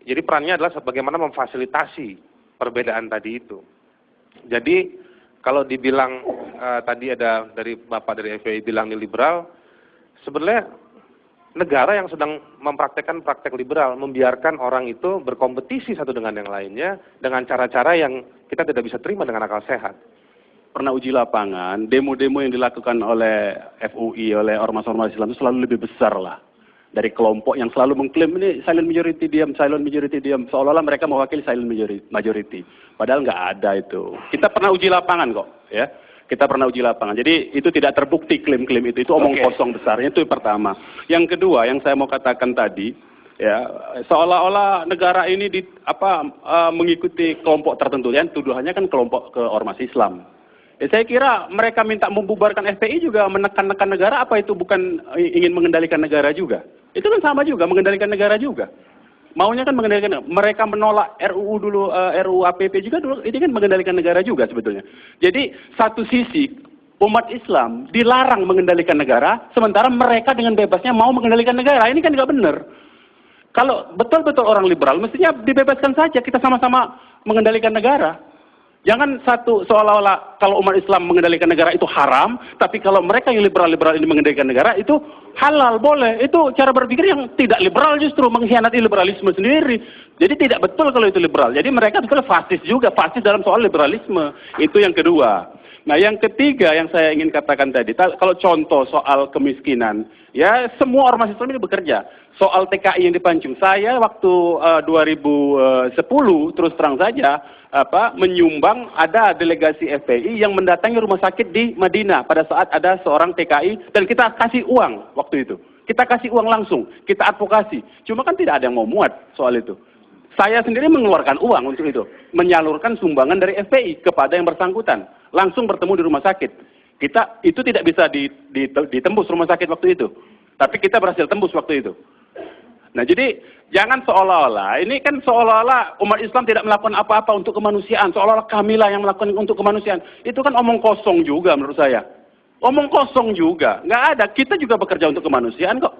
Jadi perannya adalah bagaimana memfasilitasi perbedaan tadi itu. Jadi kalau dibilang tadi ada dari Bapak dari FPI bilang ini liberal, sebenarnya negara yang sedang mempraktekkan praktek liberal, membiarkan orang itu berkompetisi satu dengan yang lainnya dengan cara-cara yang kita tidak bisa terima dengan akal sehat. Pernah uji lapangan, demo-demo yang dilakukan oleh FUI, oleh ormas-ormas Islam itu selalu lebih besar lah. Dari kelompok yang selalu mengklaim ini silent majority diam, seolah-olah mereka mewakili silent majority. Padahal nggak ada itu. Kita pernah uji lapangan kok, ya. Kita pernah uji lapangan. Jadi itu tidak terbukti klaim-klaim itu omong kosong besarnya, itu yang pertama. Yang kedua, yang saya mau katakan tadi, ya, seolah-olah negara ini mengikuti kelompok tertentu, ya, tuduhannya kan kelompok ke ormas Islam. Ya, saya kira mereka minta membubarkan FPI juga menekan-nekan negara, apa itu bukan ingin mengendalikan negara juga? Itu kan sama juga, mengendalikan negara juga. Maunya kan mengendalikan, mereka menolak RUU dulu, RUU APP juga dulu, ini kan mengendalikan negara juga sebetulnya. Jadi satu sisi umat Islam dilarang mengendalikan negara, sementara mereka dengan bebasnya mau mengendalikan negara, ini kan nggak benar. Kalau betul-betul orang liberal, mestinya dibebaskan saja, kita sama-sama mengendalikan negara. Jangan satu seolah-olah kalau umat Islam mengendalikan negara itu haram, tapi kalau mereka yang liberal-liberal ini mengendalikan negara itu halal, boleh. Itu cara berpikir yang tidak liberal, justru mengkhianati liberalisme sendiri. Jadi tidak betul kalau itu liberal. Jadi mereka betul fasis juga, fasis dalam soal liberalisme. Itu yang kedua. Nah, yang ketiga yang saya ingin katakan tadi, kalau contoh soal kemiskinan, ya semua ormas Islam ini bekerja. Soal TKI yang dipancung, saya waktu 2010 terus terang saja menyumbang ada delegasi FPI yang mendatangi rumah sakit di Madinah pada saat ada seorang TKI dan kita kasih uang waktu itu. Kita kasih uang langsung, kita advokasi. Cuma kan tidak ada yang mau muat soal itu. Saya sendiri mengeluarkan uang untuk itu, menyalurkan sumbangan dari FPI kepada yang bersangkutan, langsung bertemu di rumah sakit. Kita itu tidak bisa ditembus rumah sakit waktu itu, tapi kita berhasil tembus waktu itu. Nah, jadi jangan seolah-olah, ini kan seolah-olah umat Islam tidak melakukan apa-apa untuk kemanusiaan, seolah-olah kamilah yang melakukan untuk kemanusiaan. Itu kan omong kosong juga menurut saya. Omong kosong juga, nggak ada. Kita juga bekerja untuk kemanusiaan kok.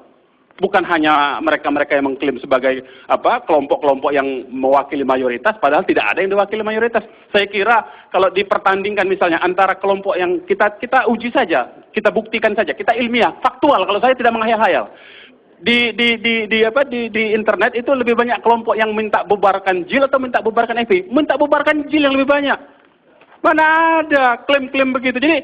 Bukan hanya mereka-mereka yang mengklaim sebagai kelompok-kelompok yang mewakili mayoritas, padahal tidak ada yang diwakili mayoritas. Saya kira kalau dipertandingkan misalnya antara kelompok yang kita uji saja, kita buktikan saja, kita ilmiah, faktual. Kalau saya tidak menghayal-hayal. Di internet itu lebih banyak kelompok yang minta bubarkan JIL atau minta bubarkan FPI. Minta bubarkan JIL yang lebih banyak. Mana ada klaim-klaim begitu. Jadi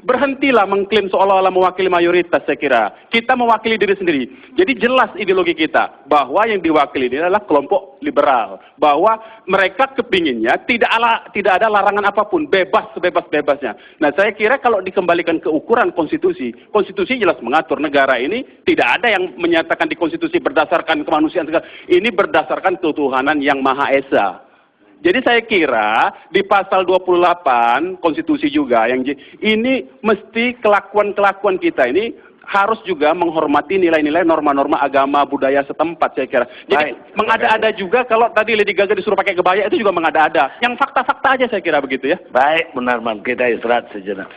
berhentilah mengklaim seolah-olah mewakili mayoritas, saya kira. Kita mewakili diri sendiri. Jadi jelas ideologi kita bahwa yang diwakili ini adalah kelompok liberal. Bahwa mereka kepinginnya tidak ada larangan apapun, bebas sebebas-bebasnya. Nah, saya kira kalau dikembalikan ke ukuran konstitusi, konstitusi jelas mengatur negara ini tidak ada yang menyatakan di konstitusi berdasarkan kemanusiaan. Ini berdasarkan ketuhanan yang Maha Esa. Jadi saya kira di pasal 28 konstitusi juga yang ini mesti kelakuan kita ini harus juga menghormati nilai-nilai norma-norma agama budaya setempat, saya kira. Jadi mengada-ada juga kalau tadi Lady Gaga disuruh pakai kebaya itu juga mengada-ada. Yang fakta-fakta aja saya kira begitu ya. Baik, Munarman, kita istirahat sejenak.